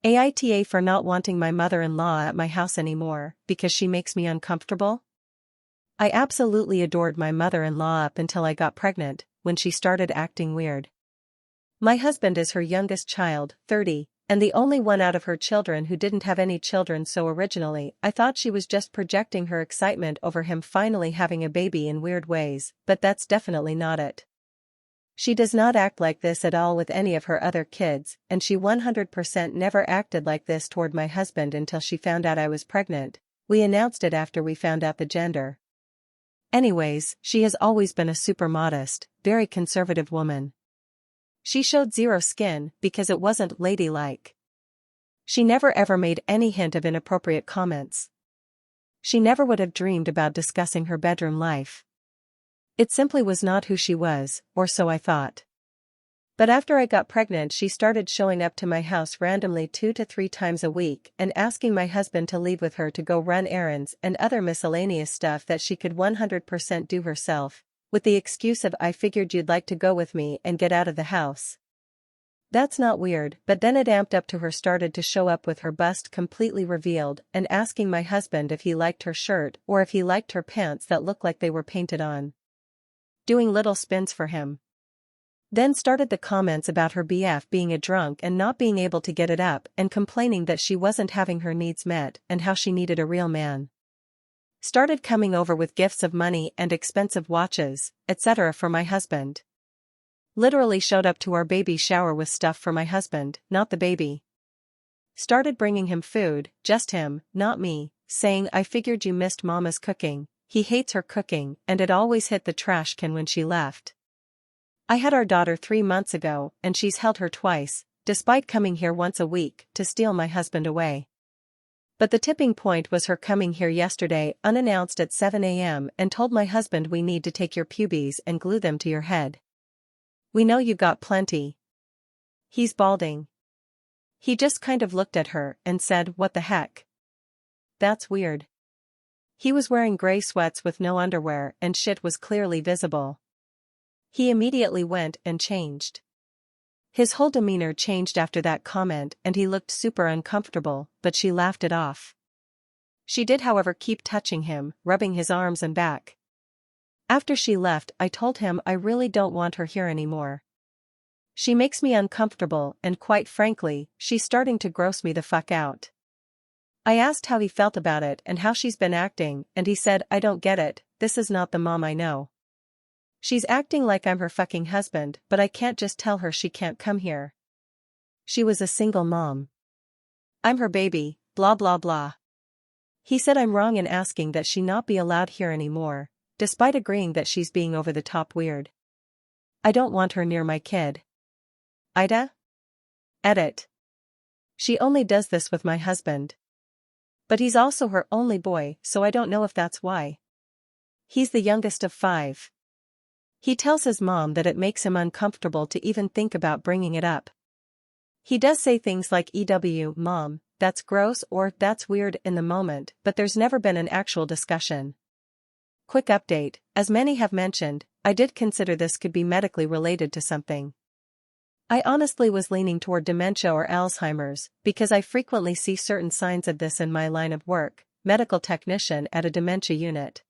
AITA for not wanting my mother-in-law at my house anymore because she makes me uncomfortable? I absolutely adored my mother-in-law up until I got pregnant, when she started acting weird. My husband is her youngest child, 30, and the only one out of her children who didn't have any children, so originally I thought she was just projecting her excitement over him finally having a baby in weird ways, but that's definitely not it. She does not act like this at all with any of her other kids, and she 100% never acted like this toward my husband until she found out I was pregnant. We announced it after we found out the gender. Anyways, she has always been a super modest, very conservative woman. She showed zero skin because it wasn't ladylike. She never ever made any hint of inappropriate comments. She never would have dreamed about discussing her bedroom life. It simply was not who she was, or so I thought. But after I got pregnant, she started showing up to my house randomly 2 to 3 times a week and asking my husband to leave with her to go run errands and other miscellaneous stuff that she could 100% do herself, with the excuse of "I figured you'd like to go with me and get out of the house." That's not weird, but then it amped up to her started to show up with her bust completely revealed and asking my husband if he liked her shirt or if he liked her pants that looked like they were painted on. Doing little spins for him. Then started the comments about her BF being a drunk and not being able to get it up and complaining that she wasn't having her needs met and how she needed a real man. Started coming over with gifts of money and expensive watches, etc. for my husband. Literally showed up to our baby shower with stuff for my husband, not the baby. Started bringing him food, just him, not me, saying "I figured you missed mama's cooking." He hates her cooking and it always hit the trash can when she left. I had our daughter 3 months ago and she's held her twice, despite coming here once a week, to steal my husband away. But the tipping point was her coming here yesterday unannounced at 7 a.m. and told my husband "We need to take your pubes and glue them to your head. We know you got plenty." He's balding. He just kind of looked at her and said, "What the heck? That's weird." He was wearing gray sweats with no underwear and shit was clearly visible. He immediately went and changed. His whole demeanor changed after that comment and he looked super uncomfortable, but she laughed it off. She did, however, keep touching him, rubbing his arms and back. After she left, I told him I really don't want her here anymore. She makes me uncomfortable and quite frankly, she's starting to gross me the fuck out. I asked how he felt about it and how she's been acting, and he said, "I don't get it, this is not the mom I know. She's acting like I'm her fucking husband, but I can't just tell her she can't come here. She was a single mom. I'm her baby, blah blah blah." He said I'm wrong in asking that she not be allowed here anymore, despite agreeing that she's being over the top weird. I don't want her near my kid. Ida? Edit. She only does this with my husband. But he's also her only boy, so I don't know if that's why. He's the youngest of 5. He tells his mom that it makes him uncomfortable to even think about bringing it up. He does say things like "EW, mom, that's gross" or "that's weird" in the moment, but there's never been an actual discussion. Quick update, as many have mentioned, I did consider this could be medically related to something. I honestly was leaning toward dementia or Alzheimer's, because I frequently see certain signs of this in my line of work, medical technician at a dementia unit.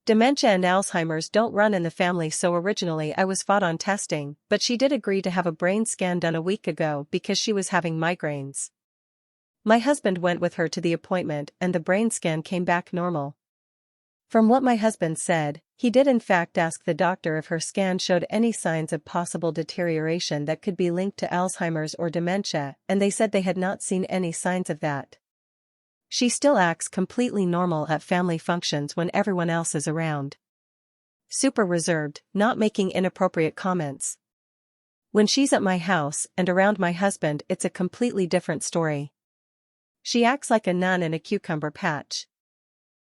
Dementia and Alzheimer's don't run in the family, so originally I was fought on testing, but she did agree to have a brain scan done a week ago because she was having migraines. My husband went with her to the appointment and the brain scan came back normal. From what my husband said, he did in fact ask the doctor if her scan showed any signs of possible deterioration that could be linked to Alzheimer's or dementia, and they said they had not seen any signs of that. She still acts completely normal at family functions when everyone else is around. Super reserved, not making inappropriate comments. When she's at my house and around my husband, it's a completely different story. She acts like a nun in a cucumber patch.